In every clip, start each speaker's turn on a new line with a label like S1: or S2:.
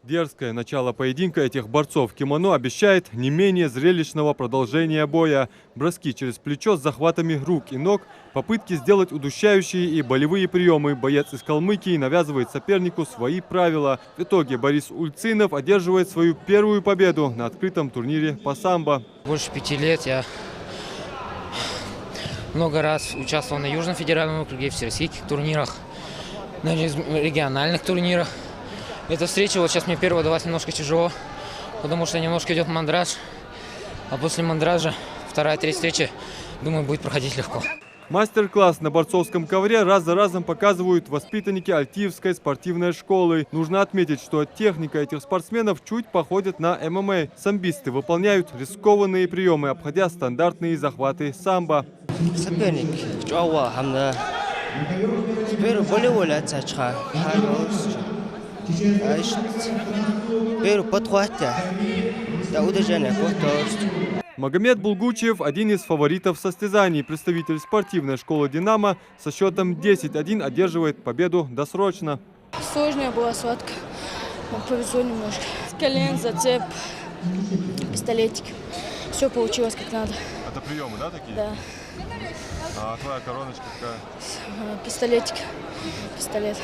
S1: Дерзкое начало поединка этих борцов в кимоно обещает не менее зрелищного продолжения боя. Броски через плечо с захватами рук и ног, попытки сделать удушающие и болевые приемы. Боец из Калмыкии навязывает сопернику свои правила. В итоге Борис Ульцинов одерживает свою первую победу на открытом турнире по самбо.
S2: Больше 5 лет я много раз участвовал на Южном федеральном округе, в всероссийских турнирах, на региональных турнирах. Эта встреча вот сейчас мне первая далась немножко тяжело, потому что немножко идет мандраж. А после мандража вторая-третья встреча, думаю, будет проходить легко.
S1: Мастер-класс на борцовском ковре раз за разом показывают воспитанники Альтиевской спортивной школы. Нужно отметить, что техника этих спортсменов чуть походит на ММА. Самбисты выполняют рискованные приемы, обходя стандартные захваты самбо.
S3: Соперник Чауа Хамда. Теперь более цачха. Теперь подхватя. Да удержание костост.
S1: Магомед Булгучев – один из фаворитов состязаний. Представитель спортивной школы «Динамо» со счетом 10-1 одерживает победу досрочно.
S4: Сложная была схватка. Повезло немножко. С колен, зацеп, пистолетик. Все получилось как надо.
S1: Это приемы, да, такие?
S4: Да.
S1: А твоя короночка какая?
S4: Пистолетик. Пистолет.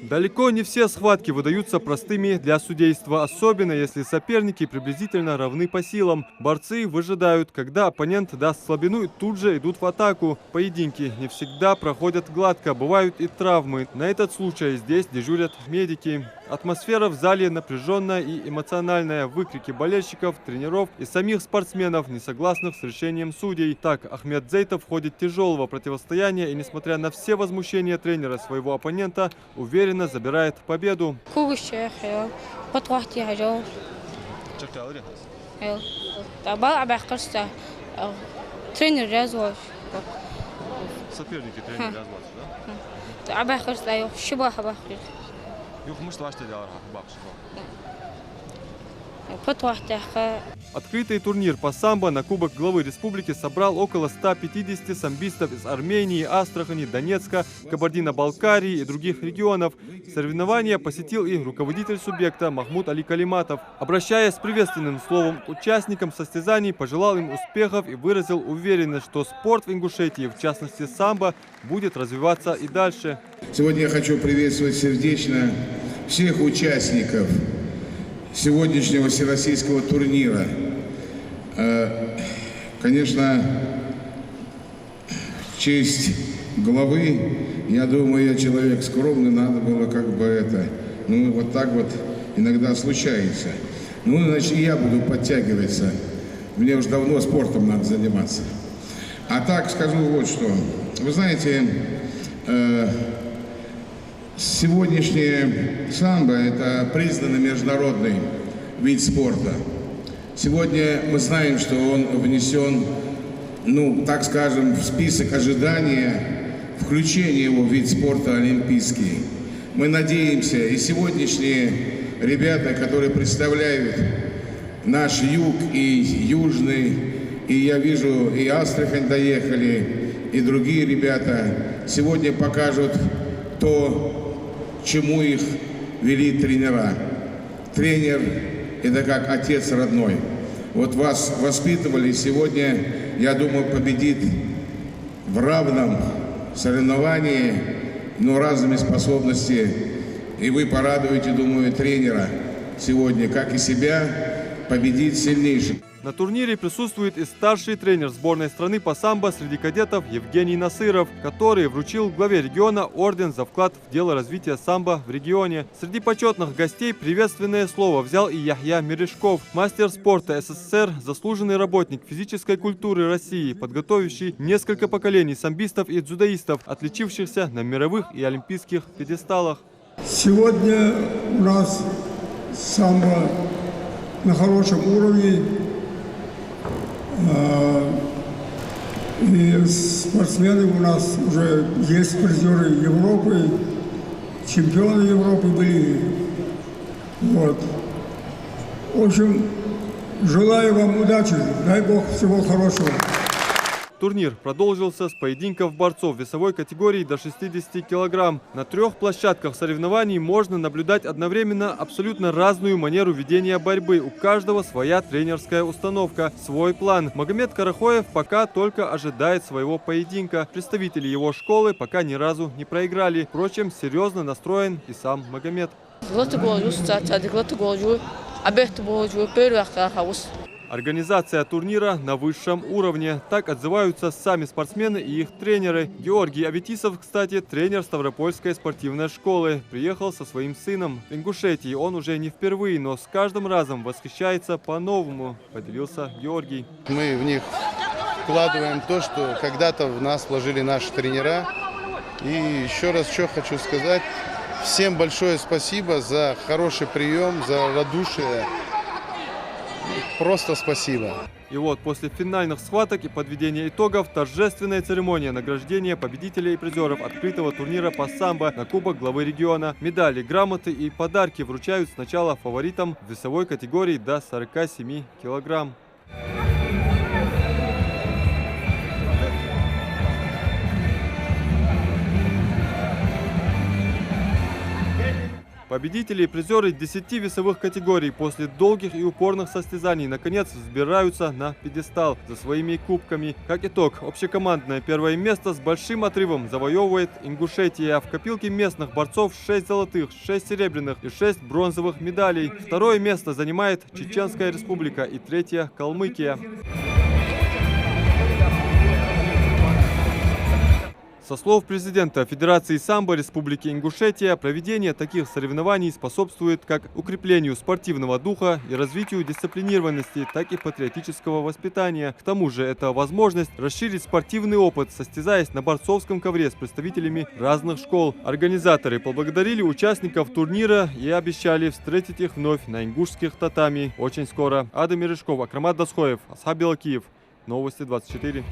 S1: Далеко не все схватки выдаются простыми для судейства, особенно если соперники приблизительно равны по силам. Борцы выжидают, когда оппонент даст слабину, и тут же идут в атаку. Поединки не всегда проходят гладко, бывают и травмы. На этот случай здесь дежурят медики. Атмосфера в зале напряженная и эмоциональная. Выкрики болельщиков, тренеров и самих спортсменов, не согласных с решением судей. Так, Ахмед Зейтов в ходе тяжелого противостояния и, несмотря на все возмущения тренера своего оппонента, уверенно забирает победу.
S4: Тренер развал.
S1: Соперники тренер Открытый турнир по самбо на Кубок главы республики собрал около 150 самбистов из Армении, Астрахани, Донецка, Кабардино-Балкарии и других регионов. Соревнования посетил и руководитель субъекта Махмуд Али Калиматов. Обращаясь с приветственным словом к участникам состязаний, пожелал им успехов и выразил уверенность, что спорт в Ингушетии, в частности самбо, будет развиваться и дальше.
S5: Сегодня я хочу приветствовать сердечно всех участников сегодняшнего всероссийского турнира. Конечно, в честь главы, я думаю, я человек скромный, надо было как бы это, ну вот так вот иногда случается. Ну, значит, я буду подтягиваться, мне уже давно спортом надо заниматься. А так скажу вот что, вы знаете, сегодняшнее самбо – это признанный международный вид спорта. Сегодня мы знаем, что он внесен, ну, так скажем, в список ожидания включения его в вид спорта олимпийский. Мы надеемся, и сегодняшние ребята, которые представляют наш юг и южный, и я вижу, и Астрахань доехали, и другие ребята, сегодня покажут то, чему их вели тренера. Тренер – это как отец родной. Вот вас воспитывали, сегодня, я думаю, победит в равном соревновании, но разными способностями. И вы порадуете, думаю, тренера сегодня, как и себя, победить сильнейший.
S1: На турнире присутствует и старший тренер сборной страны по самбо среди кадетов Евгений Насыров, который вручил главе региона орден за вклад в дело развития самбо в регионе. Среди почетных гостей приветственное слово взял и Яхья Мережков, мастер спорта СССР, заслуженный работник физической культуры России, подготовивший несколько поколений самбистов и дзюдоистов, отличившихся на мировых и олимпийских пьедесталах.
S6: Сегодня у нас самбо на хорошем уровне. И спортсмены у нас уже есть призеры Европы, чемпионы Европы были. Вот. В общем, желаю вам удачи, дай Бог всего хорошего.
S1: Турнир продолжился с поединков борцов весовой категории до 60 килограмм. На 3 площадках соревнований можно наблюдать одновременно абсолютно разную манеру ведения борьбы. У каждого своя тренерская установка, свой план. Магомед Карахоев пока только ожидает своего поединка. Представители его школы пока ни разу не проиграли. Впрочем, серьезно настроен и сам Магомед. Организация турнира на высшем уровне. Так отзываются сами спортсмены и их тренеры. Георгий Аветисов, кстати, тренер Ставропольской спортивной школы. Приехал со своим сыном в Ингушетии. Он уже не впервые, но с каждым разом восхищается по-новому, поделился Георгий.
S7: Мы в них вкладываем то, что когда-то в нас вложили наши тренера. И еще раз что хочу сказать. Всем большое спасибо за хороший прием, за радушие. Просто спасибо.
S1: И вот после финальных схваток и подведения итогов торжественная церемония награждения победителей и призеров открытого турнира по самбо на Кубок главы региона. Медали, грамоты и подарки вручают сначала фаворитам в весовой категории до 47 килограмм. Победители и призеры 10 весовых категорий после долгих и упорных состязаний наконец взбираются на пьедестал за своими кубками. Как итог, общекомандное первое место с большим отрывом завоевывает Ингушетия. В копилке местных борцов 6 золотых, 6 серебряных и 6 бронзовых медалей. Второе место занимает Чеченская республика и третье – Калмыкия. Со слов президента Федерации самбо Республики Ингушетия, проведение таких соревнований способствует как укреплению спортивного духа и развитию дисциплинированности, так и патриотического воспитания. К тому же это возможность расширить спортивный опыт, состязаясь на борцовском ковре с представителями разных школ. Организаторы поблагодарили участников турнира и обещали встретить их вновь на ингушских татами очень скоро. Адам Мережков, Акрамат Дасхоев, Асхаб Белакиев. Новости 24.